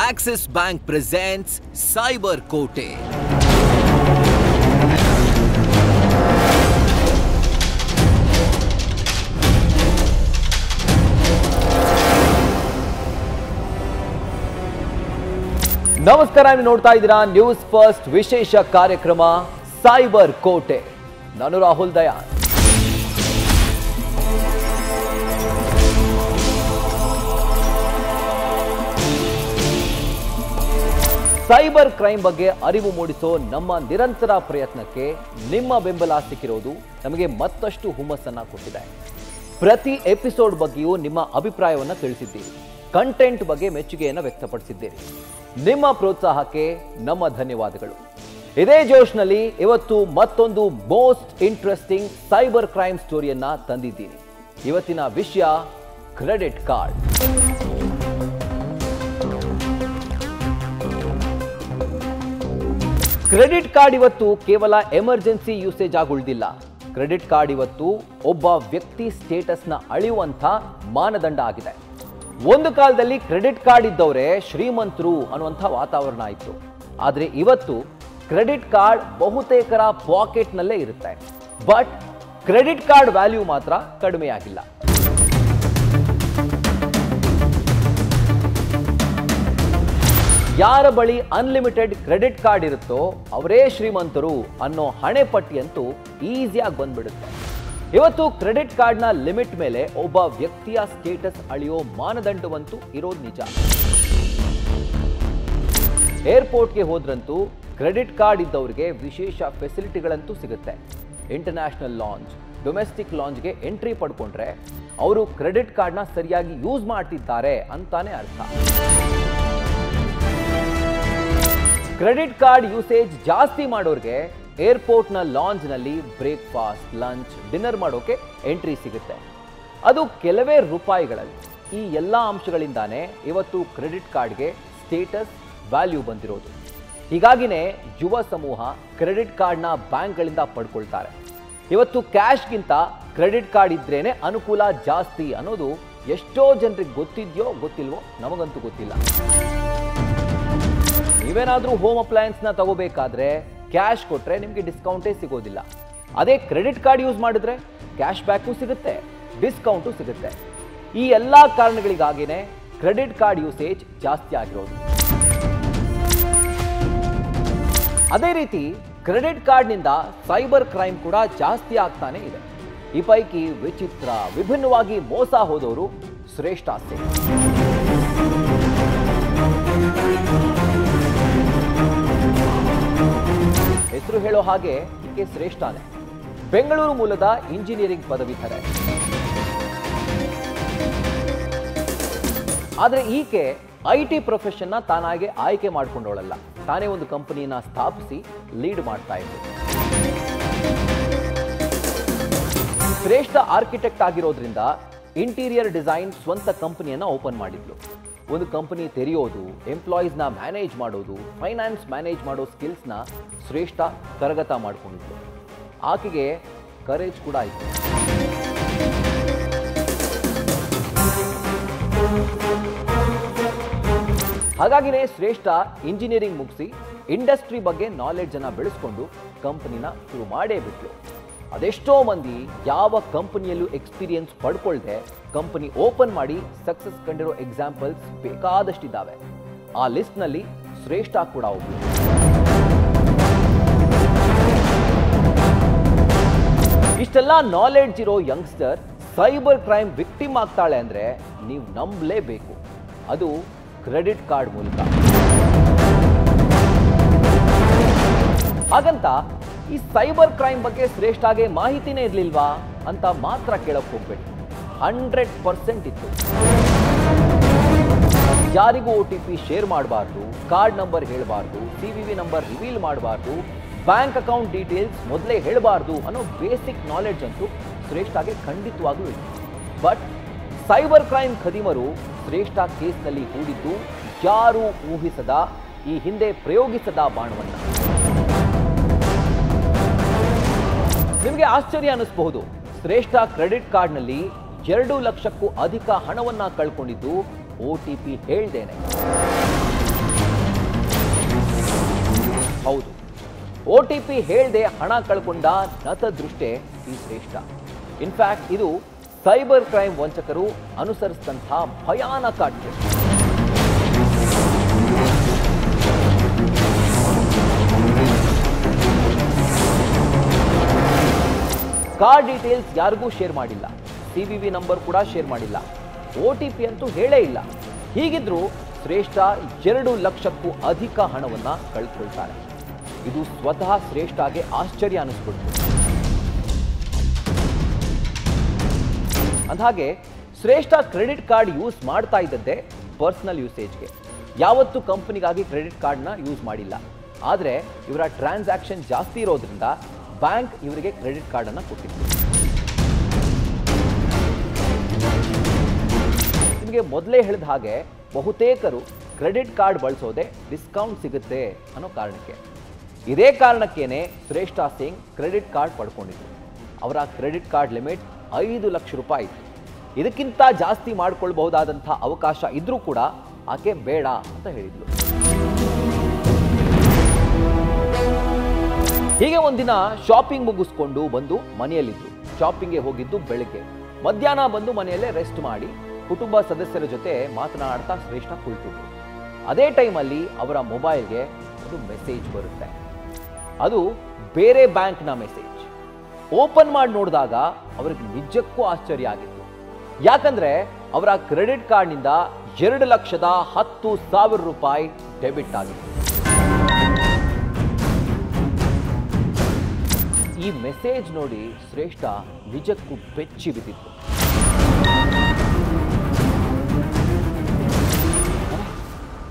Axis Bank presents Cyber Kote. ನಮಸ್ಕಾರ, ನೀವು ನೋಡ್ತಾ ಇದ್ದೀರಾ ನ್ಯೂಸ್ ಫಸ್ಟ್ ವಿಶೇಷ ಕಾರ್ಯಕ್ರಮ ಸೈಬರ್ ಕೋಟೆ. ನಾನು ರಾಹುಲ್ ದಯಾನ್. ಸೈಬರ್ ಕ್ರೈಮ್ ಬಗ್ಗೆ ಅರಿವು ಮೂಡಿಸೋ ನಮ್ಮ ನಿರಂತರ ಪ್ರಯತ್ನಕ್ಕೆ ನಿಮ್ಮ ಬೆಂಬಲ ಸಿಕ್ಕಿರೋದು ನಮಗೆ ಮತ್ತಷ್ಟು ಹುಮ್ಮಸ್ಸನ್ನ ಕೊಟ್ಟಿದೆ. ಪ್ರತಿ ಎಪಿಸೋಡ್ ಬಗ್ಗೆಯೂ ನಿಮ್ಮ ಅಭಿಪ್ರಾಯವನ್ನು ತಿಳಿಸಿದ್ದೀರಿ, ಕಂಟೆಂಟ್ ಬಗ್ಗೆ ಮೆಚ್ಚುಗೆಯನ್ನು ವ್ಯಕ್ತಪಡಿಸಿದ್ದೀರಿ. ನಿಮ್ಮ ಪ್ರೋತ್ಸಾಹಕ್ಕೆ ನಮ್ಮ ಧನ್ಯವಾದಗಳು. ಇದೇ ಜೋಶ್ನಲ್ಲಿ ಇವತ್ತು ಮತ್ತೊಂದು ಮೋಸ್ಟ್ ಇಂಟ್ರೆಸ್ಟಿಂಗ್ ಸೈಬರ್ ಕ್ರೈಮ್ ಸ್ಟೋರಿಯನ್ನ ತಂದಿದ್ದೀನಿ. ಇವತ್ತಿನ ವಿಷಯ ಕ್ರೆಡಿಟ್ ಕಾರ್ಡ್. ಕ್ರೆಡಿಟ್ ಕಾರ್ಡ್ ಇವತ್ತು ಕೇವಲ ಎಮರ್ಜೆನ್ಸಿ ಯೂಸೇಜ್ ಆಗಿ ಉಳಿದಿಲ್ಲ. ಕ್ರೆಡಿಟ್ ಕಾರ್ಡ್ ಇವತ್ತು ಒಬ್ಬ ವ್ಯಕ್ತಿ ಸ್ಟೇಟಸ್ನ ಅಳೆಯುವಂಥ ಮಾನದಂಡ ಆಗಿದೆ. ಒಂದು ಕಾಲದಲ್ಲಿ ಕ್ರೆಡಿಟ್ ಕಾರ್ಡ್ ಇದ್ದವರೇ ಶ್ರೀಮಂತರು ಅನ್ನುವಂಥ ವಾತಾವರಣ ಇತ್ತು. ಆದರೆ ಇವತ್ತು ಕ್ರೆಡಿಟ್ ಕಾರ್ಡ್ ಬಹುತೇಕರ ಪಾಕೆಟ್ನಲ್ಲೇ ಇರುತ್ತೆ. ಬಟ್ ಕ್ರೆಡಿಟ್ ಕಾರ್ಡ್ ವ್ಯಾಲ್ಯೂ ಮಾತ್ರ ಕಡಿಮೆಯಾಗಿಲ್ಲ. ಯಾರ ಬಳಿ ಅನ್ಲಿಮಿಟೆಡ್ ಕ್ರೆಡಿಟ್ ಕಾರ್ಡ್ ಇರುತ್ತೋ ಅವರೇ ಶ್ರೀಮಂತರು ಅನ್ನೋ ಹಣೆ ಪಟ್ಟಿಯಂತೂ ಈಸಿಯಾಗಿ ಬಂದ್ಬಿಡುತ್ತೆ. ಇವತ್ತು ಕ್ರೆಡಿಟ್ ಕಾರ್ಡ್ನ ಲಿಮಿಟ್ ಮೇಲೆ ಒಬ್ಬ ವ್ಯಕ್ತಿಯ ಸ್ಟೇಟಸ್ ಅಳೆಯೋ ಮಾನದಂಡವಂತೂ ಇರೋದು ನಿಜ. ಏರ್ಪೋರ್ಟ್ಗೆ ಹೋದ್ರಂತೂ ಕ್ರೆಡಿಟ್ ಕಾರ್ಡ್ ಇದ್ದವರಿಗೆ ವಿಶೇಷ ಫೆಸಿಲಿಟಿಗಳಂತೂ ಸಿಗುತ್ತೆ. ಇಂಟರ್ನ್ಯಾಷನಲ್ ಲಾಂಜ್, ಡೊಮೆಸ್ಟಿಕ್ ಲಾಂಜ್ಗೆ ಎಂಟ್ರಿ ಪಡ್ಕೊಂಡ್ರೆ ಅವರು ಕ್ರೆಡಿಟ್ ಕಾರ್ಡ್ನ ಸರಿಯಾಗಿ ಯೂಸ್ ಮಾಡ್ತಿದ್ದಾರೆ ಅಂತಾನೆ ಅರ್ಥ. ಕ್ರೆಡಿಟ್ ಕಾರ್ಡ್ ಯೂಸೇಜ್ ಜಾಸ್ತಿ ಮಾಡೋರಿಗೆ ಏರ್ಪೋರ್ಟ್ನ ಲಾಂಜ್ನಲ್ಲಿ ಬ್ರೇಕ್ಫಾಸ್ಟ್, ಲಂಚ್, ಡಿನ್ನರ್ ಮಾಡೋಕೆ ಎಂಟ್ರಿ ಸಿಗುತ್ತೆ. ಅದು ಕೆಲವೇ ರೂಪಾಯಿಗಳಲ್ಲಿ. ಈ ಎಲ್ಲ ಅಂಶಗಳಿಂದಾನೇ ಇವತ್ತು ಕ್ರೆಡಿಟ್ ಕಾರ್ಡ್ಗೆ ಸ್ಟೇಟಸ್, ವ್ಯಾಲ್ಯೂ ಬಂದಿರೋದು. ಹೀಗಾಗಿನೇ ಯುವ ಸಮೂಹ ಕ್ರೆಡಿಟ್ ಕಾರ್ಡ್ನ ಬ್ಯಾಂಕ್ಗಳಿಂದ ಪಡ್ಕೊಳ್ತಾರೆ. ಇವತ್ತು ಕ್ಯಾಶ್ಗಿಂತ ಕ್ರೆಡಿಟ್ ಕಾರ್ಡ್ ಇದ್ರೇನೆ ಅನುಕೂಲ ಜಾಸ್ತಿ ಅನ್ನೋದು ಎಷ್ಟೋ ಜನರಿಗೆ ಗೊತ್ತಿದೆಯೋ ಗೊತ್ತಿಲ್ವೋ, ನಮಗಂತೂ ಗೊತ್ತಿಲ್ಲ. ನೀವೇನಾದ್ರೂ ಹೋಮ್ ಅಪ್ಲಯನ್ಸ್ನ ತಗೋಬೇಕಾದ್ರೆ ಕ್ಯಾಶ್ ಕೊಟ್ರೆ ನಿಮಗೆ ಡಿಸ್ಕೌಂಟೇ ಸಿಗೋದಿಲ್ಲ. ಅದೇ ಕ್ರೆಡಿಟ್ ಕಾರ್ಡ್ ಯೂಸ್ ಮಾಡಿದ್ರೆ ಕ್ಯಾಶ್ ಬ್ಯಾಕು ಸಿಗುತ್ತೆ, ಡಿಸ್ಕೌಂಟು ಸಿಗುತ್ತೆ. ಈ ಎಲ್ಲ ಕಾರಣಗಳಿಗಾಗಿನೇ ಕ್ರೆಡಿಟ್ ಕಾರ್ಡ್ ಯೂಸೇಜ್ ಜಾಸ್ತಿ ಆಗಿರೋದು. ಅದೇ ರೀತಿ ಕ್ರೆಡಿಟ್ ಕಾರ್ಡ್ನಿಂದ ಸೈಬರ್ ಕ್ರೈಮ್ ಕೂಡ ಜಾಸ್ತಿ ಆಗ್ತಾನೆ ಇದೆ. ಈ ಪೈಕಿ ವಿಚಿತ್ರ, ವಿಭಿನ್ನವಾಗಿ ಮೋಸ ಹೋದವರು ಶ್ರೇಷ್ಠ ಸೇನೆ. ಹೆಸರು ಹೇಳೋ ಹಾಗೆ ಈಕೆ ಶ್ರೇಷ್ಠನೇ. ಬೆಂಗಳೂರು ಮೂಲದ ಇಂಜಿನಿಯರಿಂಗ್ ಪದವೀಧರೆ. ಆದರೆ ಈಕೆ ಐಟಿ ಪ್ರೊಫೆಷನ್ನ ತಾನಾಗೆ ಆಯ್ಕೆ ಮಾಡಿಕೊಂಡವಳಲ್ಲ. ತಾನೇ ಒಂದು ಕಂಪನಿಯನ್ನ ಸ್ಥಾಪಿಸಿ ಲೀಡ್ ಮಾಡ್ತಾ ಇದ್ರು. ಶ್ರೇಷ್ಠ ಆರ್ಕಿಟೆಕ್ಟ್ ಆಗಿರೋದ್ರಿಂದ ಇಂಟೀರಿಯರ್ ಡಿಸೈನ್ ಸ್ವಂತ ಕಂಪನಿಯನ್ನ ಓಪನ್ ಮಾಡಿದ್ಲು. ಒಂದು ಕಂಪನಿ ತೆರೆಯೋದು, ಎಂಪ್ಲಾಯೀಸ್ನ ಮ್ಯಾನೇಜ್ ಮಾಡೋದು, ಫೈನಾನ್ಸ್ ಮ್ಯಾನೇಜ್ ಮಾಡೋ ಸ್ಕಿಲ್ಸ್ನ ಶ್ರೇಷ್ಠ ಕರಗತ ಮಾಡಿಕೊಂಡಿದ್ಲು. ಆಕೆಗೆ ಕರೇಜ್ ಕೂಡ ಇತ್ತು. ಹಾಗಾಗಿನೇ ಶ್ರೇಷ್ಠ ಇಂಜಿನಿಯರಿಂಗ್ ಮುಗಿಸಿ ಇಂಡಸ್ಟ್ರಿ ಬಗ್ಗೆ ನಾಲೆಡ್ಜ್ ಅನ್ನ ಬೆಳೆಸ್ಕೊಂಡು ಕಂಪನಿನ ಶುರು ಮಾಡೇ ಬಿಟ್ಲು. ಅದೆಷ್ಟೋ ಮಂದಿ ಯಾವ ಕಂಪನಿಯಲ್ಲೂ ಎಕ್ಸ್ಪೀರಿಯನ್ಸ್ ಪಡ್ಕೊಳ್ದೆ ಕಂಪನಿ ಓಪನ್ ಮಾಡಿ ಸಕ್ಸಸ್ ಕಂಡಿರೋ ಎಕ್ಸಾಂಪಲ್ಸ್ ಬೇಕಾದಷ್ಟಿದ್ದಾವೆ. ಆ ಲಿಸ್ಟ್ನಲ್ಲಿ ಶ್ರೇಷ್ಠ ಕೂಡ ಒಬ್ಬರು. ಇಷ್ಟೆಲ್ಲ ನಾಲೆಡ್ಜ್ ಇರೋ ಯಂಗ್ಸ್ಟರ್ ಸೈಬರ್ ಕ್ರೈಮ್ ವಿಕ್ಟಿಮ್ ಆಗ್ತಾಳೆ ಅಂದ್ರೆ ನೀವು ನಂಬಲೇಬೇಕು. ಅದು ಕ್ರೆಡಿಟ್ ಕಾರ್ಡ್ ಮೂಲಕ. ಹಾಗಂತ ಈ ಸೈಬರ್ ಕ್ರೈಮ್ ಬಗ್ಗೆ ಶ್ರೇಷ್ಠಾಗೆ ಮಾಹಿತಿನೇ ಇರಲಿಲ್ವಾ ಅಂತ ಮಾತ್ರ ಕೇಳಕ್ ಹೋಗ್ಬೇಡಿ. 100% ಇತ್ತು. ಯಾರಿಗೂ OTP ಶೇರ್ ಮಾಡಬಾರ್ದು, ಕಾರ್ಡ್ ನಂಬರ್ ಹೇಳಬಾರ್ದು, CVV ನಂಬರ್ ರಿವೀಲ್ ಮಾಡಬಾರ್ದು, ಬ್ಯಾಂಕ್ ಅಕೌಂಟ್ ಡೀಟೇಲ್ಸ್ ಮೊದಲೇ ಹೇಳಬಾರ್ದು ಅನ್ನೋ ಬೇಸಿಕ್ ನಾಲೆಡ್ಜ್ ಅಂತೂ ಶ್ರೇಷ್ಠಾಗೆ ಖಂಡಿತವಾಗ್ಲೂ ಇತ್ತು. ಬಟ್ ಸೈಬರ್ ಕ್ರೈಮ್ ಖದೀಮರು ಶ್ರೇಷ್ಠ ಕೇಸ್ನಲ್ಲಿ ಹೂಡಿದ್ದು ಯಾರೂ ಊಹಿಸದ, ಈ ಹಿಂದೆ ಪ್ರಯೋಗಿಸದ ಬಾಣವನ್ನ. ನಿಮಗೆ ಆಶ್ಚರ್ಯ ಅನ್ನಿಸಬಹುದು. ಶ್ರೇಷ್ಠ ಕ್ರೆಡಿಟ್ ಕಾರ್ಡ್ನಲ್ಲಿ 2 ಲಕ್ಷಕ್ಕೂ ಅಧಿಕ ಹಣವನ್ನ ಕಳ್ಕೊಂಡಿದ್ದು OTP ಹೇಳ್ದೇನೆ. OTP ಹೇಳ್ದೆ ಹಣ ಕಳ್ಕೊಂಡ ನತದೃಷ್ಟೇ ಈ ಶ್ರೇಷ್ಠ. ಇನ್ಫ್ಯಾಕ್ಟ್ ಇದು ಸೈಬರ್ ಕ್ರೈಮ್ ವಂಚಕರು ಅನುಸರಿಸಿದಂಥ ಭಯಾನಕ ಟ್ರಿಕ್. ಕಾರ್ಡ್ ಡೀಟೇಲ್ಸ್ ಯಾರಿಗೂ ಶೇರ್ ಮಾಡಿಲ್ಲ, CVV ನಂಬರ್ ಕೂಡ ಶೇರ್ ಮಾಡಿಲ್ಲ, OTP ಅಂತೂ ಹೇಳೇ ಇಲ್ಲ. ಹೀಗಿದ್ರೂ ಶ್ರೇಷ್ಠ 2 ಲಕ್ಷಕ್ಕೂ ಅಧಿಕ ಹಣವನ್ನ ಕಳೆದುಕೊಳ್ತಾರೆ. ಇದು ಸ್ವತಃ ಶ್ರೇಷ್ಠಗೆ ಆಶ್ಚರ್ಯ ಅನಿಸ್ಬಿಡ್ತು. ಅಂದಹಾಗೆ ಶ್ರೇಷ್ಠ ಕ್ರೆಡಿಟ್ ಕಾರ್ಡ್ ಯೂಸ್ ಮಾಡ್ತಾ ಇದ್ದದ್ದೇ ಪರ್ಸನಲ್ ಯೂಸೇಜ್ಗೆ. ಯಾವತ್ತೂ ಕಂಪನಿಗಾಗಿ ಕ್ರೆಡಿಟ್ ಕಾರ್ಡ್ನ ಯೂಸ್ ಮಾಡಿಲ್ಲ. ಆದರೆ ಇವರ ಟ್ರಾನ್ಸಾಕ್ಷನ್ ಜಾಸ್ತಿ ಇರೋದ್ರಿಂದ ಬ್ಯಾಂಕ್ ಇವರಿಗೆ ಕ್ರೆಡಿಟ್ ಕಾರ್ಡನ್ನು ಕೊಟ್ಟಿತ್ತು. ನಿಮಗೆ ಮೊದಲೇ ಹೇಳಿದ ಹಾಗೆ ಬಹುತೇಕರು ಕ್ರೆಡಿಟ್ ಕಾರ್ಡ್ ಬಳಸೋದೆ ಡಿಸ್ಕೌಂಟ್ ಸಿಗುತ್ತೆ ಅನ್ನೋ ಕಾರಣಕ್ಕೆ. ಇದೇ ಕಾರಣಕ್ಕೇನೆ ಶ್ರೇಷ್ಠ ಸಿಂಗ್ ಕ್ರೆಡಿಟ್ ಕಾರ್ಡ್ ಪಡ್ಕೊಂಡಿದ್ರು. ಅವರ ಕ್ರೆಡಿಟ್ ಕಾರ್ಡ್ ಲಿಮಿಟ್ 5 ಲಕ್ಷ ರೂಪಾಯಿ ಇತ್ತು. ಇದಕ್ಕಿಂತ ಜಾಸ್ತಿ ಮಾಡಿಕೊಳ್ಬಹುದಾದಂಥ ಅವಕಾಶ ಇದ್ರೂ ಕೂಡ ಆಕೆ ಬೇಡ ಅಂತ ಹೇಳಿದ್ಲು. ಹೀಗೆ ಒಂದಿನ ಶಾಪಿಂಗ್ ಮುಗಿಸ್ಕೊಂಡು ಬಂದು ಮನೆಯಲ್ಲಿದ್ರು. ಶಾಪಿಂಗ್ಗೆ ಹೋಗಿದ್ದು ಬೆಳಗ್ಗೆ. ಮಧ್ಯಾಹ್ನ ಬಂದು ಮನೆಯಲ್ಲೇ ರೆಸ್ಟ್ ಮಾಡಿ ಕುಟುಂಬ ಸದಸ್ಯರ ಜೊತೆ ಮಾತನಾಡ್ತಾ ಶ್ರೇಷ್ಠ ಕುಳಿತಿದ್ರು. ಅದೇ ಟೈಮಲ್ಲಿ ಅವರ ಮೊಬೈಲ್ಗೆ ಒಂದು ಮೆಸೇಜ್ ಬರುತ್ತೆ. ಅದು ಬೇರೆ ಬ್ಯಾಂಕ್ನ ಮೆಸೇಜ್. ಓಪನ್ ಮಾಡಿ ನೋಡಿದಾಗ ಅವ್ರಿಗೆ ನಿಜಕ್ಕೂ ಆಶ್ಚರ್ಯ ಆಗಿತ್ತು. ಯಾಕಂದ್ರೆ ಅವರ ಕ್ರೆಡಿಟ್ ಕಾರ್ಡ್ನಿಂದ 2,10,000 ರೂಪಾಯಿ ಡೆಬಿಟ್ ಆಗಿತ್ತು. ಈ ಮೆಸೇಜ್ ನೋಡಿ ಶ್ರೇಷ್ಠ ನಿಜಕ್ಕೂ ಬೆಚ್ಚಿ ಬಿದ್ದಿತ್ತು.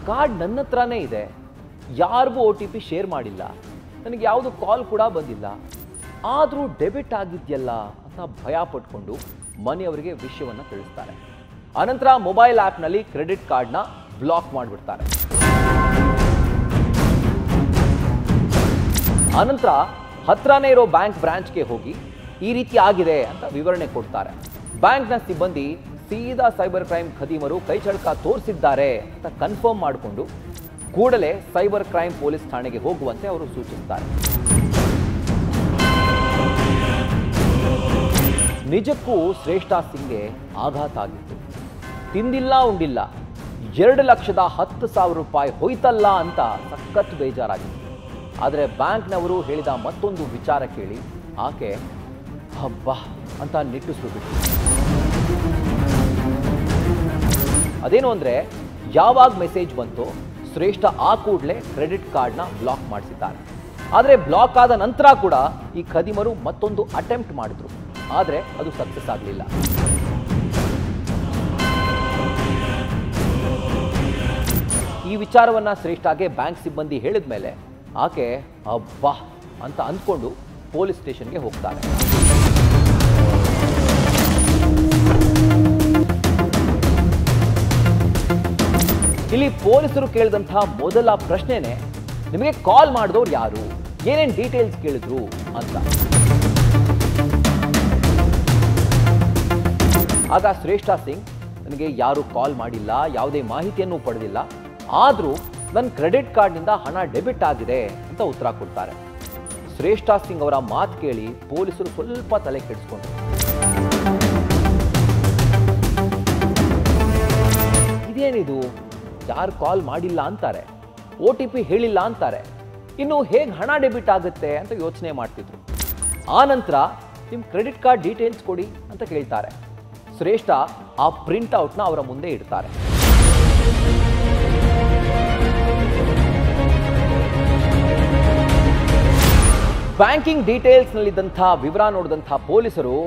ಕಾರ್ಡ್ ನನ್ನ ಹತ್ರನೇ ಇದೆ, ಯಾರಿಗೂ OTP ಶೇರ್ ಮಾಡಿಲ್ಲ, ನನಗೆ ಯಾವುದು ಕಾಲ್ ಕೂಡ ಬಂದಿಲ್ಲ, ಆದರೂ ಡೆಬಿಟ್ ಆಗಿದೆಯಲ್ಲ ಅಂತ ಭಯ ಪಟ್ಕೊಂಡು ಮನೆಯವರಿಗೆ ವಿಷಯವನ್ನು ತಿಳಿಸ್ತಾರೆ. ಆನಂತರ ಮೊಬೈಲ್ ಆ್ಯಪ್ನಲ್ಲಿ ಕ್ರೆಡಿಟ್ ಕಾರ್ಡ್ನ ಬ್ಲಾಕ್ ಮಾಡಿಬಿಡ್ತಾರೆ. ಆನಂತರ ಹತ್ರನೇ ಇರೋ ಬ್ಯಾಂಕ್ ಬ್ರಾಂಚ್ಗೆ ಹೋಗಿ ಈ ರೀತಿ ಆಗಿದೆ ಅಂತ ವಿವರಣೆ ಕೊಡ್ತಾರೆ. ಬ್ಯಾಂಕ್ನ ಸಿಬ್ಬಂದಿ ಸೀದಾ ಸೈಬರ್ ಕ್ರೈಮ್ ಖದೀಮರು ಕೈಚಳಕ ತೋರಿಸಿದ್ದಾರೆ ಅಂತ ಕನ್ಫರ್ಮ್ ಮಾಡಿಕೊಂಡು ಕೂಡಲೇ ಸೈಬರ್ ಕ್ರೈಮ್ ಪೊಲೀಸ್ ಠಾಣೆಗೆ ಹೋಗುವಂತೆ ಅವರು ಸೂಚಿಸುತ್ತಾರೆ. ನಿಜಕ್ಕೂ ಶ್ರೇಷ್ಠ ಸಿಂಗ್ಗೆ ಆಘಾತ ಆಗಿತ್ತು. ತಿಂದಿಲ್ಲ ಉಂಡಿಲ್ಲ 2,10,000 ರೂಪಾಯಿ ಹೋಯ್ತಲ್ಲ ಅಂತ ಸಖತ್ ಬೇಜಾರಾಗಿತ್ತು. ಆದರೆ ಬ್ಯಾಂಕ್ನವರು ಹೇಳಿದ ಮತ್ತೊಂದು ವಿಚಾರ ಕೇಳಿ ಆಕೆ ಹಬ್ಬ ಅಂತ ನಿಟ್ಟುಸಿಬಿಟ್ಟು. ಅದೇನು ಅಂದರೆ ಯಾವಾಗ ಮೆಸೇಜ್ ಬಂತು ಶ್ರೇಷ್ಠ ಆ ಕೂಡಲೇ ಕ್ರೆಡಿಟ್ ಕಾರ್ಡ್ನ ಬ್ಲಾಕ್ ಮಾಡಿಸಿದ್ದಾರೆ. ಆದರೆ ಬ್ಲಾಕ್ ಆದ ನಂತರ ಕೂಡ ಈ ಖದೀಮರು ಮತ್ತೊಂದು ಅಟೆಂಪ್ಟ್ ಮಾಡಿದ್ರು. ಆದರೆ ಅದು ಸಕ್ಸಸ್ ಆಗಲಿಲ್ಲ. ಈ ವಿಚಾರವನ್ನ ಶ್ರೇಷ್ಠಗೆ ಬ್ಯಾಂಕ್ ಸಿಬ್ಬಂದಿ ಹೇಳಿದ ಮೇಲೆ ಆಕೆ ಅಬ್ಬಾ ಅಂತ ಅಂದ್ಕೊಂಡು ಪೊಲೀಸ್ ಸ್ಟೇಷನ್ಗೆ ಹೋಗ್ತಾರೆ. ಇಲ್ಲಿ ಪೊಲೀಸರು ಕೇಳಿದಂತಹ ಮೊದಲ ಪ್ರಶ್ನೆನೇ ನಿಮಗೆ ಕಾಲ್ ಮಾಡಿದವ್ರು ಯಾರು, ಏನೇನು ಡೀಟೇಲ್ಸ್ ಕೇಳಿದ್ರು ಅಂತ. ಆಗ ಶ್ರೇಷ್ಠ ಸಿಂಗ್ ನನಗೆ ಯಾರು ಕಾಲ್ ಮಾಡಿಲ್ಲ, ಯಾವುದೇ ಮಾಹಿತಿಯನ್ನು ಪಡೆದಿಲ್ಲ, ಆದರೂ ನನ್ನ ಕ್ರೆಡಿಟ್ ಕಾರ್ಡ್ನಿಂದ ಹಣ ಡೆಬಿಟ್ ಆಗಿದೆ ಅಂತ ಉತ್ತರ ಕೊಡ್ತಾರೆ. ಶ್ರೇಷ್ಠ ಸಿಂಗ್ ಅವರ ಮಾತು ಕೇಳಿ ಪೊಲೀಸರು ಸ್ವಲ್ಪ ತಲೆ ಕೆಡಿಸ್ಕೊಂಡ್ರು. ಇದೇನಿದು, ಯಾರು ಕಾಲ್ ಮಾಡಿಲ್ಲ ಅಂತಾರೆ, OTP ಹೇಳಿಲ್ಲ ಅಂತಾರೆ, ಇನ್ನು ಹೇಗೆ ಹಣ ಡೆಬಿಟ್ ಆಗುತ್ತೆ ಅಂತ ಯೋಚನೆ ಮಾಡ್ತಿದ್ರು. ಆ ನಂತರ ನಿಮ್ಮ ಕ್ರೆಡಿಟ್ ಕಾರ್ಡ್ ಡೀಟೇಲ್ಸ್ ಕೊಡಿ ಅಂತ ಕೇಳ್ತಾರೆ. ಶ್ರೇಷ್ಠ ಆ ಪ್ರಿಂಟ್ಔಟ್ನ ಅವರ ಮುಂದೆ ಇಡ್ತಾರೆ. ಬ್ಯಾಂಕಿಂಗ್ ಡೀಟೇಲ್ಸ್ನಲ್ಲಿದ್ದಂಥ ವಿವರ ನೋಡಿದಂಥ ಪೊಲೀಸರು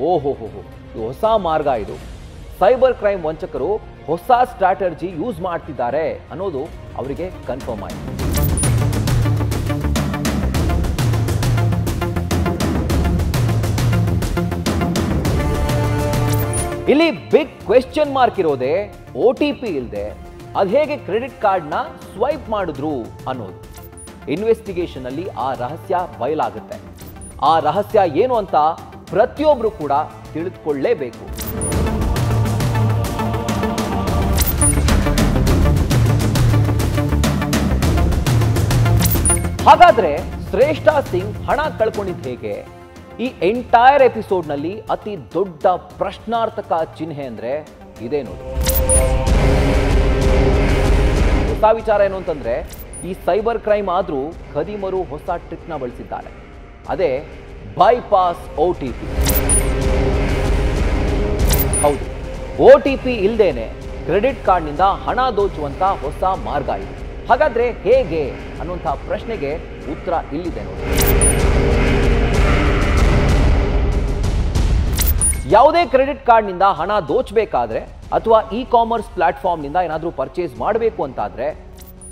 ಓಹೋಹೋ ಇದು ಹೊಸ ಮಾರ್ಗ, ಇದು ಸೈಬರ್ ಕ್ರೈಮ್ ವಂಚಕರು ಹೊಸ ಸ್ಟ್ರಾಟರ್ಜಿ ಯೂಸ್ ಮಾಡ್ತಿದ್ದಾರೆ ಅನ್ನೋದು ಅವರಿಗೆ ಕನ್ಫರ್ಮ್ ಆಯಿತು. ಇಲ್ಲಿ ಬಿಗ್ ಕ್ವೆಶ್ಚನ್ ಮಾರ್ಕ್ ಇರೋದೇ OTP ಇಲ್ಲದೆ ಅದು ಹೇಗೆ ಕ್ರೆಡಿಟ್ ಕಾರ್ಡ್ನ ಸ್ವೈಪ್ ಮಾಡಿದ್ರು ಅನ್ನೋದು. ಇನ್ವೆಸ್ಟಿಗೇಷನ್ ಅಲ್ಲಿ ಆ ರಹಸ್ಯ ಬಯಲಾಗುತ್ತೆ. ಆ ರಹಸ್ಯ ಏನು ಅಂತ ಪ್ರತಿಯೊಬ್ಬರು ಕೂಡ ತಿಳಿದುಕೊಳ್ಳಲೇಬೇಕು. ಹಾಗಾದ್ರೆ ಶ್ರೇಷ್ಠಾ ಸಿಂಗ್ ಹಣ ಕಳ್ಕೊಂಡಿದ್ದು ಹೇಗೆ? ಈ ಎಂಟೈರ್ ಎಪಿಸೋಡ್ನಲ್ಲಿ ಅತಿ ದೊಡ್ಡ ಪ್ರಶ್ನಾರ್ಥಕ ಚಿಹ್ನೆ ಅಂದ್ರೆ ಇದೇ ನೋಡಿ. ಹೊಸ ವಿಚಾರ ಏನು ಅಂತಂದ್ರೆ, ಈ ಸೈಬರ್ ಕ್ರೈಮ್ ಆದ್ರೂ ಖದೀಮರು ಹೊಸ ಟ್ರಿಕ್ನ ಬಳಸಿದ್ದಾರೆ. ಅದೇ ಬೈಪಾಸ್ OTP. ಹೌದು, OTP ಇಲ್ದೇನೆ ಕ್ರೆಡಿಟ್ ಕಾರ್ಡ್ನಿಂದ ಹಣ ದೋಚುವಂತ ಹೊಸ ಮಾರ್ಗ ಇದೆ. ಹಾಗಾದ್ರೆ ಹೇಗೆ ಅನ್ನುವಂಥ ಪ್ರಶ್ನೆಗೆ ಉತ್ತರ ಇಲ್ಲಿದೆ ನೋಡಿ. ಯಾವುದೇ ಕ್ರೆಡಿಟ್ ಕಾರ್ಡ್ನಿಂದ ಹಣ ದೋಚಬೇಕಾದ್ರೆ ಅಥವಾ ಇ-ಕಾಮರ್ಸ್ ಪ್ಲಾಟ್ಫಾರ್ಮ್ನಿಂದ ಏನಾದರೂ ಪರ್ಚೇಸ್ ಮಾಡಬೇಕು ಅಂತಾದ್ರೆ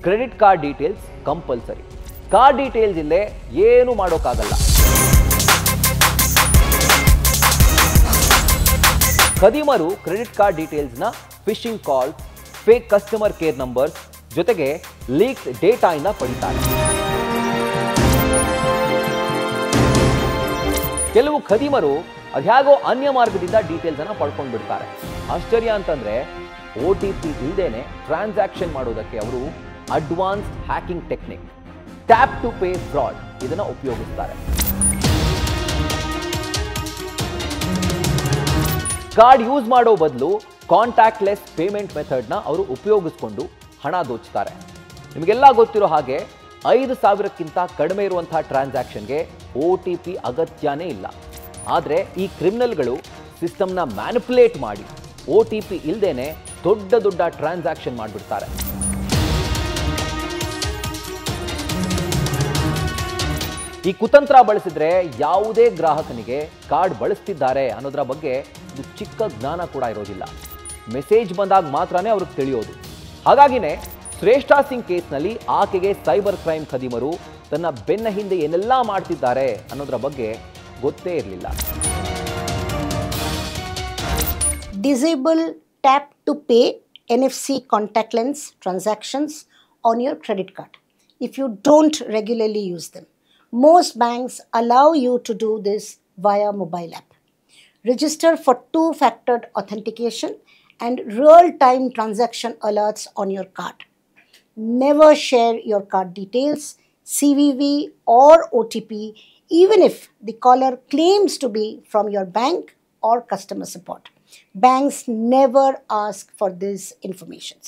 credit card details compulsory. Card details ಇಲ್ಲೇ ಏನು ಮಾಡೋಕ್ಕಾಗಲ್ಲ. ಖದೀಮರು ಕ್ರೆಡಿಟ್ ಕಾರ್ಡ್ ಡೀಟೇಲ್ಸ್ನ ಫಿಶಿಂಗ್ ಕಾಲ್, ಫೇಕ್ ಕಸ್ಟಮರ್ ಕೇರ್ ನಂಬರ್ಸ್ ಜೊತೆಗೆ ಲೀಕ್ಸ್ ಡೇಟಾ ಇಂದ ಪಡಿತಾರೆ. ಕೆಲವು ಖದೀಮರು ಅದ್ಯಾಗೋ ಅನ್ಯ ಮಾರ್ಗದಿಂದ ಡೀಟೇಲ್ಸ್ ಅನ್ನ ಪಡ್ಕೊಂಡು ಬಿಡ್ತಾರೆ. ಆಶ್ಚರ್ಯ ಅಂತಂದ್ರೆ OTP ಇಲ್ದೇನೆ ಟ್ರಾನ್ಸಾಕ್ಷನ್ ಮಾಡೋದಕ್ಕೆ ಅವರು advance hacking technique tap to pay fraud ಇದನ್ನ ಉಪಯೋಗಿಸ್ತಾರೆ. ಕಾರ್ಡ್ ಯೂಸ್ ಮಾಡೋ ಬದಲು ಕಾಂಟ್ಯಾಕ್ಟ್ಲೆಸ್ ಪೇಮೆಂಟ್ ಮೆಥಡ್ನ ಅವರು ಉಪಯೋಗಿಸ್ಕೊಂಡು ಹಣ ದೋಚ್ತಾರೆ. ನಿಮಗೆಲ್ಲ ಗೊತ್ತಿರೋ ಹಾಗೆ 5,000ಕ್ಕಿಂತ ಕಡಿಮೆ ಇರುವಂತಹ ಟ್ರಾನ್ಸಾಕ್ಷನ್ಗೆ OTP ಅಗತ್ಯನೇ ಇಲ್ಲ. ಆದರೆ ಈ ಕ್ರಿಮಿನಲ್ಗಳು ಸಿಸ್ಟಮ್ನ ಮ್ಯಾನಿಪುಲೇಟ್ ಮಾಡಿ OTP ಇಲ್ದೇನೆ ದೊಡ್ಡ ದೊಡ್ಡ ಟ್ರಾನ್ಸಾಕ್ಷನ್ ಮಾಡಿಬಿಡ್ತಾರೆ. ಈ ಕುತಂತ್ರ ಬಳಸಿದ್ರೆ ಯಾವುದೇ ಗ್ರಾಹಕನಿಗೆ ಕಾರ್ಡ್ ಬಳಸ್ತಿದ್ದಾರೆ ಅನ್ನೋದರ ಬಗ್ಗೆ ಇದು ಚಿಕ್ಕ ಜ್ಞಾನ ಕೂಡ ಇರೋದಿಲ್ಲ. ಮೆಸೇಜ್ ಬಂದಾಗ ಮಾತ್ರನೇ ಅವ್ರಿಗೆ ತಿಳಿಯೋದು. ಹಾಗಾಗಿನೇ ಶ್ರೇಷ್ಠಾ ಸಿಂಗ್ ಕೇಸ್ನಲ್ಲಿ ಆಕೆಗೆ ಸೈಬರ್ ಕ್ರೈಮ್ ಖದೀಮರು ತನ್ನ ಬೆನ್ನ ಹಿಂದೆ ಏನೆಲ್ಲ ಮಾಡ್ತಿದ್ದಾರೆ ಅನ್ನೋದರ ಬಗ್ಗೆ ಗೊತ್ತೇ ಇರಲಿಲ್ಲ. Disable tap to pay NFC contact lens transactions on your credit card if you don't regularly use them. Most banks allow you to do this via mobile app. Register for 2-factor authentication and real-time transaction alerts on your card. Never share your card details, CVV or OTP, even if the caller claims to be from your bank or customer support. Banks never ask for these informations.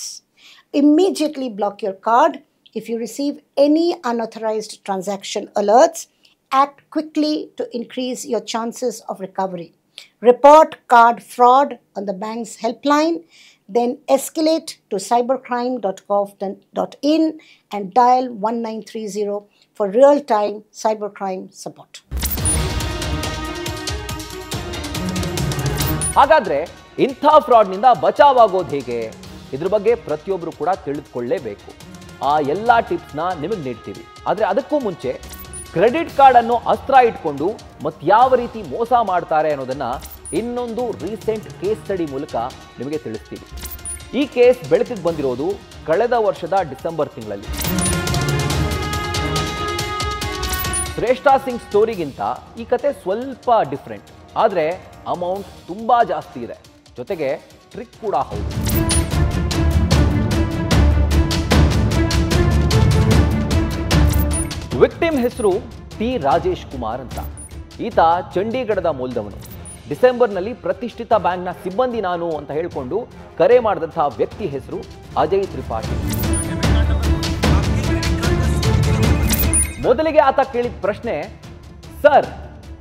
Immediately block your card if you receive any unauthorized transaction alerts. Act quickly to increase your chances of recovery. Report card fraud on the bank's helpline, then escalate to cybercrime.gov.in and dial 1930 for real-time cybercrime support. ಹಾಗಾದ್ರೆ ಇಂಥ ಫ್ರಾಡ್ನಿಂದ ಬಚಾವಾಗೋದು ಹೇಗೆ? ಇದ್ರ ಬಗ್ಗೆ ಪ್ರತಿಯೊಬ್ಬರು ಕೂಡ ತಿಳಿದುಕೊಳ್ಳಲೇಬೇಕು. ಆ ಎಲ್ಲ ಟಿಪ್ಸ್ನ ನಿಮಗೆ ನೀಡ್ತೀವಿ. ಆದರೆ ಅದಕ್ಕೂ ಮುಂಚೆ ಕ್ರೆಡಿಟ್ ಕಾರ್ಡ್ ಅನ್ನು ಅಸ್ತ್ರ ಇಟ್ಕೊಂಡು ಯಾವ ರೀತಿ ಮೋಸ ಮಾಡ್ತಾರೆ ಅನ್ನೋದನ್ನ ಇನ್ನೊಂದು ರೀಸೆಂಟ್ ಕೇಸ್ ಸ್ಟಡಿ ಮೂಲಕ ನಿಮಗೆ ತಿಳಿಸ್ತೀವಿ. ಈ ಕೇಸ್ ಬೆಳಕಿಗೆ ಬಂದಿರೋದು ಕಳೆದ ವರ್ಷದ ಡಿಸೆಂಬರ್ ತಿಂಗಳಲ್ಲಿ. ಶ್ರೇಷ್ಠಾ ಸಿಂಗ್ ಸ್ಟೋರಿಗಿಂತ ಈ ಕತೆ ಸ್ವಲ್ಪ ಡಿಫ್ರೆಂಟ್. ಆದರೆ ಅಮೌಂಟ್ ತುಂಬಾ ಜಾಸ್ತಿ ಇದೆ, ಜೊತೆಗೆ ಟ್ರಿಕ್ ಕೂಡ ಹೌದು. ವಿಕ್ಟಿಮ್ ಹೆಸರು ಟಿ ರಾಜೇಶ್ ಕುಮಾರ್ ಅಂತ. ಈತ ಚಂಡೀಗಢದ ಮೂಲದವನು. ಡಿಸೆಂಬರ್ನಲ್ಲಿ ಪ್ರತಿಷ್ಠಿತ ಬ್ಯಾಂಕ್ನ ಸಿಬ್ಬಂದಿ ನಾನು ಅಂತ ಹೇಳಿಕೊಂಡು ಕರೆ ಮಾಡಿದಂತಹ ವ್ಯಕ್ತಿ ಹೆಸರು ಅಜಯ್ ತ್ರಿಪಾಠಿ. ಮೊದಲಿಗೆ ಆತ ಕೇಳಿದ ಪ್ರಶ್ನೆ, ಸರ್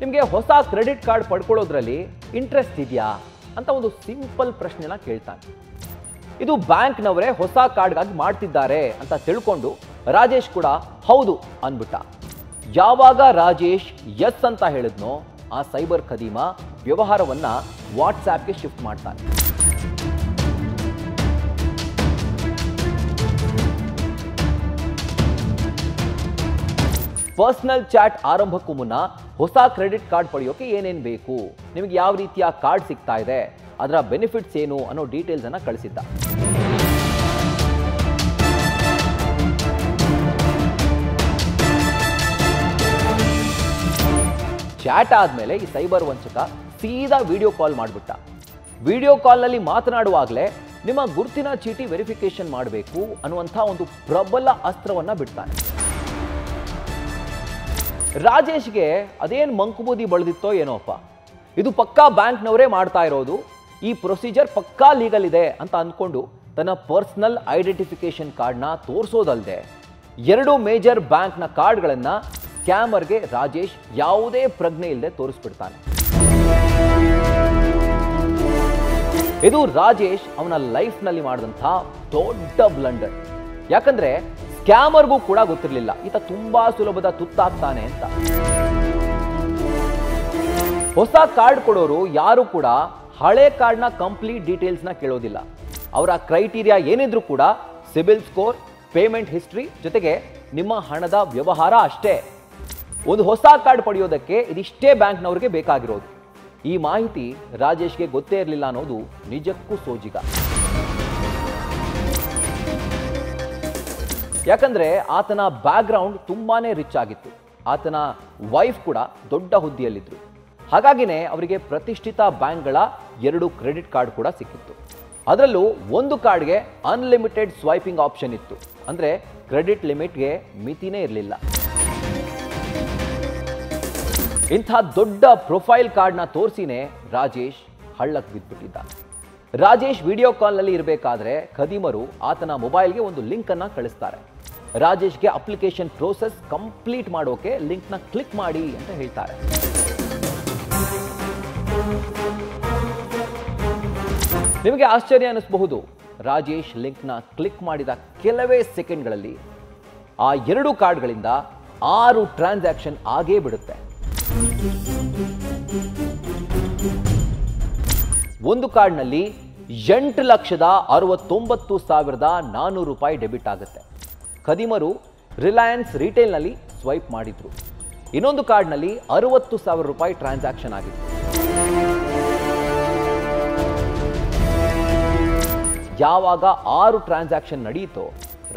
ನಿಮಗೆ ಹೊಸ ಕ್ರೆಡಿಟ್ ಕಾರ್ಡ್ ಪಡ್ಕೊಳ್ಳೋದ್ರಲ್ಲಿ ಇಂಟ್ರೆಸ್ಟ್ ಇದೆಯಾ ಅಂತ ಒಂದು ಸಿಂಪಲ್ ಪ್ರಶ್ನೆನ ಕೇಳ್ತಾನೆ. ಇದು ಬ್ಯಾಂಕ್ನವರೇ ಹೊಸ ಕಾರ್ಡ್ಗಾಗಿ ಮಾಡ್ತಿದ್ದಾರೆ ಅಂತ ತಿಳ್ಕೊಂಡು ರಾಜೇಶ್ ಕೂಡ ಹೌದು ಅಂದ್ಬಿಟ್ಟ. ಯಾವಾಗ ರಾಜೇಶ್ ಎಸ್ ಅಂತ ಹೇಳಿದ್ನೋ ಆ ಸೈಬರ್ ಖದೀಮ ವ್ಯವಹಾರವನ್ನ ವಾಟ್ಸ್ಆ್ಯಪ್ಗೆ ಶಿಫ್ಟ್ ಮಾಡ್ತಾನೆ. ಪರ್ಸನಲ್ ಚಾಟ್ ಆರಂಭಕ್ಕೂ ಮುನ್ನ ಹೊಸ ಕ್ರೆಡಿಟ್ ಕಾರ್ಡ್ ಪಡೆಯೋಕೆ ಏನೇನು ಬೇಕು, ನಿಮಗೆ ಯಾವ ರೀತಿಯ ಕಾರ್ಡ್ ಸಿಗ್ತಾ ಇದೆ, ಅದರ ಬೆನಿಫಿಟ್ಸ್ ಏನು ಅನ್ನೋ ಡೀಟೇಲ್ಸ್ ಅನ್ನ ಕಳಿಸಿದ್ದ. ಚಾಟ್ ಆದ್ಮೇಲೆ ಈ ಸೈಬರ್ ವಂಚಕ ಸೀದಾ ವಿಡಿಯೋ ಕಾಲ್ ಮಾಡಿಬಿಟ್ಟ. ವಿಡಿಯೋ ಕಾಲ್ನಲ್ಲಿ ಮಾತನಾಡುವಾಗಲೇ ನಿಮ್ಮ ಗುರುತಿನ ಚೀಟಿ ವೆರಿಫಿಕೇಶನ್ ಮಾಡಬೇಕು ಅನ್ನುವಂಥ ಒಂದು ಪ್ರಬಲ ಅಸ್ತ್ರವನ್ನ ಬಿಡ್ತಾನೆ. ರಾಜೇಶ್ಗೆ ಅದೇನು ಮಂಕುಬೂದಿ ಬಳದಿತ್ತೋ ಏನೋಪ್ಪ, ಇದು ಪಕ್ಕಾ ಬ್ಯಾಂಕ್ನವರೇ ಮಾಡ್ತಾ ಇರೋದು, ಈ ಪ್ರೊಸೀಜರ್ ಪಕ್ಕಾ ಲೀಗಲ್ ಇದೆ ಅಂತ ಅಂದ್ಕೊಂಡು ತನ್ನ ಪರ್ಸನಲ್ ಐಡೆಂಟಿಫಿಕೇಶನ್ ಕಾರ್ಡ್ನ ತೋರಿಸೋದಲ್ಲದೆ 2 ಮೇಜರ್ ಬ್ಯಾಂಕ್ನ ಕಾರ್ಡ್ಗಳನ್ನು ಸ್ಕ್ಯಾಮರ್ಗೆ ರಾಜೇಶ್ ಯಾವುದೇ ಪ್ರಜ್ಞೆ ಇಲ್ಲದೆ ತೋರಿಸ್ಬಿಡ್ತಾನೆ. ಇದು ರಾಜೇಶ್ ಅವನ ಲೈಫ್ನಲ್ಲಿ ಮಾಡಿದಂಥ ದೊಡ್ಡ ಬ್ಲಂಡರ್. ಯಾಕಂದ್ರೆ ಸ್ಕ್ಯಾಮರ್ಗೂ ಕೂಡ ಗೊತ್ತಿರಲಿಲ್ಲ ಈತ ತುಂಬಾ ಸುಲಭದ ತುತ್ತಾಗ್ತಾನೆ ಅಂತ. ಹೊಸ ಕಾರ್ಡ್ ಕೊಡೋರು ಯಾರು ಕೂಡ ಹಳೆ ಕಾರ್ಡ್ನ ಕಂಪ್ಲೀಟ್ ಡೀಟೇಲ್ಸ್ನ ಕೇಳೋದಿಲ್ಲ. ಅವರ ಕ್ರೈಟೀರಿಯಾ ಏನಿದ್ರು ಕೂಡ ಸಿಬಿಲ್ ಸ್ಕೋರ್, ಪೇಮೆಂಟ್ ಹಿಸ್ಟ್ರಿ ಜೊತೆಗೆ ನಿಮ್ಮ ಹಣದ ವ್ಯವಹಾರ ಅಷ್ಟೇ. ಒಂದು ಹೊಸ ಕಾರ್ಡ್ ಪಡೆಯೋದಕ್ಕೆ ಇದಿಷ್ಟೇ ಬ್ಯಾಂಕ್ನವ್ರಿಗೆ ಬೇಕಾಗಿರೋದು. ಈ ಮಾಹಿತಿ ರಾಜೇಶ್ಗೆ ಗೊತ್ತೇ ಇರಲಿಲ್ಲ ಅನ್ನೋದು ನಿಜಕ್ಕೂ ಸೋಜಿಗ. ಯಾಕಂದ್ರೆ ಆತನ ಬ್ಯಾಕ್ಗ್ರೌಂಡ್ ತುಂಬಾನೇ ರಿಚ್ ಆಗಿತ್ತು. ಆತನ ವೈಫ್ ಕೂಡ ದೊಡ್ಡ ಹುದ್ದೆಯಲ್ಲಿದ್ರು. ಹಾಗಾಗಿನೇ ಅವರಿಗೆ ಪ್ರತಿಷ್ಠಿತ ಬ್ಯಾಂಕ್ಗಳ 2 ಕ್ರೆಡಿಟ್ ಕಾರ್ಡ್ ಕೂಡ ಸಿಕ್ಕಿತ್ತು. ಅದರಲ್ಲೂ ಒಂದು ಕಾರ್ಡ್ಗೆ ಅನ್ಲಿಮಿಟೆಡ್ ಸ್ವೈಪಿಂಗ್ ಆಪ್ಷನ್ ಇತ್ತು. ಅಂದ್ರೆ ಕ್ರೆಡಿಟ್ ಲಿಮಿಟ್ಗೆ ಮಿತಿನೇ ಇರಲಿಲ್ಲ. ಇಂಥ ದೊಡ್ಡ ಪ್ರೊಫೈಲ್ ಕಾರ್ಡ್ನ ತೋರಿಸಿನೇ ರಾಜೇಶ್ ಹಳ್ಳಕ್ಕೆ ಬಿದ್ದುಬಿಟ್ಟಿದ್ದ. ರಾಜೇಶ್ ವಿಡಿಯೋ ಕಾಲ್ನಲ್ಲಿ ಇರಬೇಕಾದ್ರೆ ಖದೀಮರು ಆತನ ಮೊಬೈಲ್ಗೆ ಒಂದು ಲಿಂಕ್ ಅನ್ನ ಕಳಿಸ್ತಾರೆ. ರಾಜೇಶ್ಗೆ ಅಪ್ಲಿಕೇಶನ್ ಪ್ರೋಸೆಸ್ ಕಂಪ್ಲೀಟ್ ಮಾಡೋಕೆ ಲಿಂಕ್ನ ಕ್ಲಿಕ್ ಮಾಡಿ ಅಂತ ಹೇಳ್ತಾರೆ. ನಿಮಗೆ ಆಶ್ಚರ್ಯ ಅನಿಸಬಹುದು. ರಾಜೇಶ್ ಲಿಂಕ್ನ ಕ್ಲಿಕ್ ಮಾಡಿದ ಕೆಲವೇ ಸೆಕೆಂಡ್ಗಳಲ್ಲಿ ಆ 2 ಕಾರ್ಡ್ಗಳಿಂದ 6 ಟ್ರಾನ್ಸಾಕ್ಷನ್ ಆಗೇ ಬಿಡುತ್ತೆ. ಒಂದು ಕಾರ್ಡ್ನಲ್ಲಿ 8,69,400 ರೂಪಾಯಿ ಡೆಬಿಟ್ ಆಗುತ್ತೆ. ಖದೀಮರು ರಿಲಯನ್ಸ್ ರಿಟೇಲ್ನಲ್ಲಿ ಸ್ವೈಪ್ ಮಾಡಿದ್ರು. ಇನ್ನೊಂದು ಕಾರ್ಡ್ನಲ್ಲಿ 60,000 ರೂಪಾಯಿ ಟ್ರಾನ್ಸಾಕ್ಷನ್ ಆಗಿತ್ತು. ಯಾವಾಗ 6 ಟ್ರಾನ್ಸಾಕ್ಷನ್ ನಡೆಯಿತೋ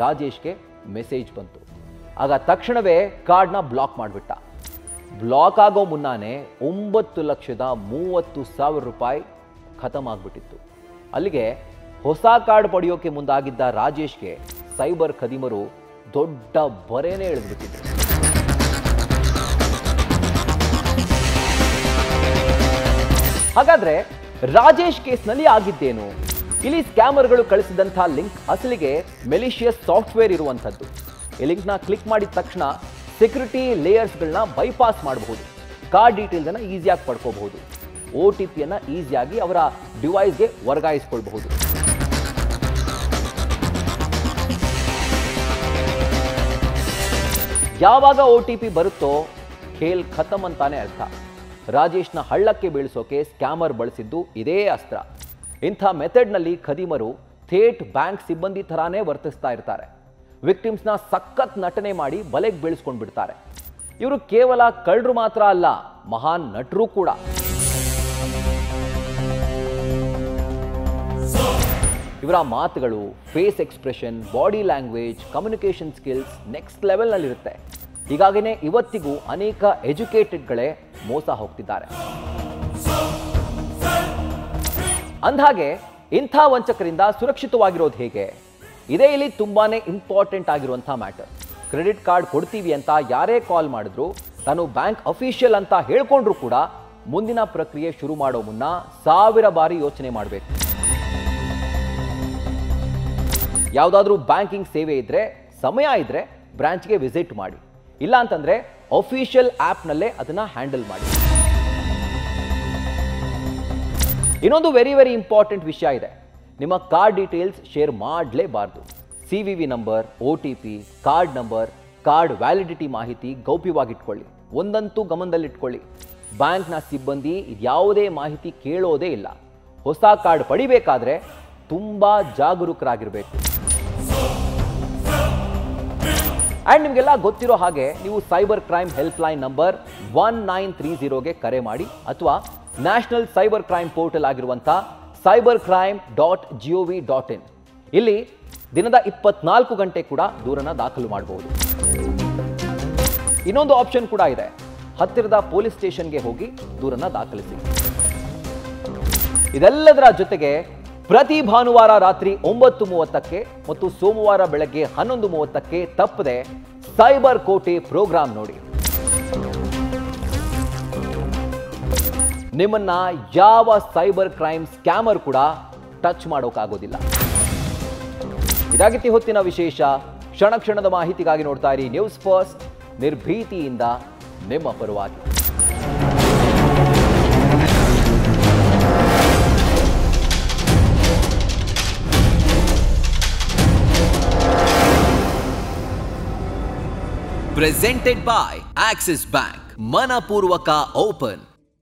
ರಾಜೇಶ್ಗೆ ಮೆಸೇಜ್ ಬಂತು. ಆಗ ತಕ್ಷಣವೇ ಕಾರ್ಡ್ನ ಬ್ಲಾಕ್ ಮಾಡಿಬಿಟ್ಟ. ಬ್ಲಾಕ್ ಆಗೋ ಮುನ್ನಾನೆ 9,30,000 ರೂಪಾಯಿ ಖತಮ್ ಆಗ್ಬಿಟ್ಟಿತ್ತು. ಅಲ್ಲಿಗೆ ಹೊಸ ಕಾರ್ಡ್ ಪಡೆಯೋಕೆ ಮುಂದಾಗಿದ್ದ ರಾಜೇಶ್ಗೆ ಸೈಬರ್ ಖದೀಮರು ದೊಡ್ಡ ಬರೆನೇ ಎಳೆದ್ಬಿಟ್ಟಿದ್ರು. ಹಾಗಾದ್ರೆ ರಾಜೇಶ್ ಕೇಸ್ನಲ್ಲಿ ಆಗಿದ್ದೇನು? ಇಲ್ಲಿ ಸ್ಕ್ಯಾಮರ್ಗಳು ಕಳಿಸಿದಂಥ ಲಿಂಕ್ ಅಸಲಿಗೆ ಮೆಲಿಷಿಯಸ್ ಸಾಫ್ಟ್ವೇರ್ ಇರುವಂಥದ್ದು. ಈ ಲಿಂಕ್ನ ಕ್ಲಿಕ್ ಮಾಡಿದ ತಕ್ಷಣ ಸೆಕ್ಯೂರಿಟಿ ಲೇಯರ್ಸ್ಗಳನ್ನ ಬೈಪಾಸ್ ಮಾಡಬಹುದು. ಕಾರ್ಡ್ ಡೀಟೇಲ್ಸನ್ನು ಈಸಿಯಾಗಿ ಪಡ್ಕೋಬಹುದು. OTP ಈಸಿಯಾಗಿ ಅವರ ಡಿವೈಸ್ಗೆ ವರ್ಗಾಯಿಸ್ಕೊಳ್ಬಹುದು. ಯಾವಾಗ OTP ಬರುತ್ತೋ ಖೇಲ್ ಖತಮ್ ಅಂತಾನೆ ಅರ್ಥ. ರಾಜೇಶ್ನ ಹಳ್ಳಕ್ಕೆ ಬೀಳಿಸೋಕೆ ಸ್ಕ್ಯಾಮರ್ ಬಳಸಿದ್ದು ಇದೇ ಅಸ್ತ್ರ. ಇಂಥ ಮೆಥಡ್ನಲ್ಲಿ ಖದೀಮರು ಥೇಟ್ ಬ್ಯಾಂಕ್ ಸಿಬ್ಬಂದಿ ಥರಾನೇ ವರ್ತಿಸ್ತಾ ಇರ್ತಾರೆ. ವಿಕ್ಟಿಮ್ಸ್ನ ಸಖತ್ ನಟನೆ ಮಾಡಿ ಬಲೆಗೆ ಬೀಳಿಸ್ಕೊಂಡು ಬಿಡ್ತಾರೆ. ಇವರು ಕೇವಲ ಕಳ್ಳರು ಮಾತ್ರ ಅಲ್ಲ, ಮಹಾನ್ ನಟರು ಕೂಡ. ಇವರ ಮಾತುಗಳು, face expression, body language, communication skills next ಲೆವೆಲ್ನಲ್ಲಿರುತ್ತೆ. ಹೀಗಾಗಿನೇ ಇವತ್ತಿಗೂ ಅನೇಕ ಎಜುಕೇಟೆಡ್ಗಳೇ ಮೋಸ ಹೋಗ್ತಿದ್ದಾರೆ. ಅಂದಹಾಗೆ ಇಂಥ ವಂಚಕರಿಂದ ಸುರಕ್ಷಿತವಾಗಿರೋದು ಹೇಗೆ? ಇದೇ ಇಲ್ಲಿ ತುಂಬಾನೇ ಇಂಪಾರ್ಟೆಂಟ್ ಆಗಿರುವಂಥ ಮ್ಯಾಟರ್. ಕ್ರೆಡಿಟ್ ಕಾರ್ಡ್ ಕೊಡ್ತೀವಿ ಅಂತ ಯಾರೇ ಕಾಲ್ ಮಾಡಿದ್ರು, ತಾನು ಬ್ಯಾಂಕ್ ಅಫಿಷಿಯಲ್ ಅಂತ ಹೇಳ್ಕೊಂಡ್ರು ಕೂಡ ಮುಂದಿನ ಪ್ರಕ್ರಿಯೆ ಶುರು ಮಾಡೋ ಮುನ್ನ 1000 ಬಾರಿ ಯೋಚನೆ ಮಾಡಬೇಕು. ಯಾವುದಾದ್ರೂ ಬ್ಯಾಂಕಿಂಗ್ ಸೇವೆ ಇದ್ರೆ, ಸಮಯ ಇದ್ರೆ ಬ್ರಾಂಚ್ಗೆ ವಿಸಿಟ್ ಮಾಡಿ. ಇಲ್ಲ ಅಂತಂದ್ರೆ ಅಫಿಷಿಯಲ್ ಆ್ಯಪ್ನಲ್ಲೇ ಅದನ್ನ ಹ್ಯಾಂಡಲ್ ಮಾಡಿ. ಇನ್ನೊಂದು ವೆರಿ ಇಂಪಾರ್ಟೆಂಟ್ ವಿಷಯ ಇದೆ. ನಿಮ್ಮ ಕಾರ್ಡ್ ಡೀಟೇಲ್ಸ್ ಶೇರ್ ಮಾಡಲೇಬಾರ್ದು. CVV number, OTP, card number, card validity ಮಾಹಿತಿ ಗೌಪ್ಯವಾಗಿಟ್ಕೊಳ್ಳಿ. ಒಂದಂತೂ ಗಮನದಲ್ಲಿಟ್ಕೊಳ್ಳಿ, ಬ್ಯಾಂಕ್ನ ಸಿಬ್ಬಂದಿ ಯಾವುದೇ ಮಾಹಿತಿ ಕೇಳೋದೇ ಇಲ್ಲ. ಹೊಸ ಕಾರ್ಡ್ ಪಡಿಬೇಕಾದ್ರೆ ತುಂಬಾ ಜಾಗರೂಕರಾಗಿರಬೇಕು. ಆ್ಯಂಡ್ ನಿಮಗೆಲ್ಲ ಗೊತ್ತಿರೋ ಹಾಗೆ ನೀವು ಸೈಬರ್ ಕ್ರೈಮ್ ಹೆಲ್ಪ್ಲೈನ್ ನಂಬರ್ 1930ಗೆ ಕರೆ ಮಾಡಿ, ಅಥವಾ ನ್ಯಾಷನಲ್ ಸೈಬರ್ ಕ್ರೈಮ್ ಪೋರ್ಟಲ್ ಆಗಿರುವಂಥ cybercrime.gov.in ಇಲ್ಲಿ ದಿನದ 24 ಗಂಟೆ ಕೂಡ ದೂರನ್ನ ದಾಖಲು ಮಾಡಬಹುದು. ಇನ್ನೊಂದು ಆಪ್ಷನ್ ಕೂಡ ಇದೆ, ಹತ್ತಿರದ ಪೊಲೀಸ್ ಸ್ಟೇಷನ್ಗೆ ಹೋಗಿ ದೂರನ್ನ ದಾಖಲಿಸಿ. ಇದೆಲ್ಲದರ ಜೊತೆಗೆ ಪ್ರತಿ ಭಾನುವಾರ ರಾತ್ರಿ 9:30ಕ್ಕೆ ಮತ್ತು ಸೋಮವಾರ ಬೆಳಗ್ಗೆ 11:30ಕ್ಕೆ ತಪ್ಪದೆ ಸೈಬರ್ ಕೋಟೆ ಪ್ರೋಗ್ರಾಂ ನೋಡಿ. ನಿಮ್ಮನ್ನ ಯಾವ ಸೈಬರ್ ಕ್ರೈಮ್ ಸ್ಕ್ಯಾಮರ್ ಕೂಡ ಟಚ್ ಮಾಡೋಕ್ಕಾಗೋದಿಲ್ಲ. ಇದಾಗಿತ್ತು ಹೊತ್ತಿನ ವಿಶೇಷ. ಕ್ಷಣ ಕ್ಷಣದ ಮಾಹಿತಿಗಾಗಿ ನೋಡ್ತಾ ಇರಿ ನ್ಯೂಸ್ ಫಸ್ಟ್, ನಿರ್ಭೀತಿಯಿಂದ ನಿಮ್ಮ ಪರವಾಗಿ. Presented by Axis Bank. Manapurvaka Open.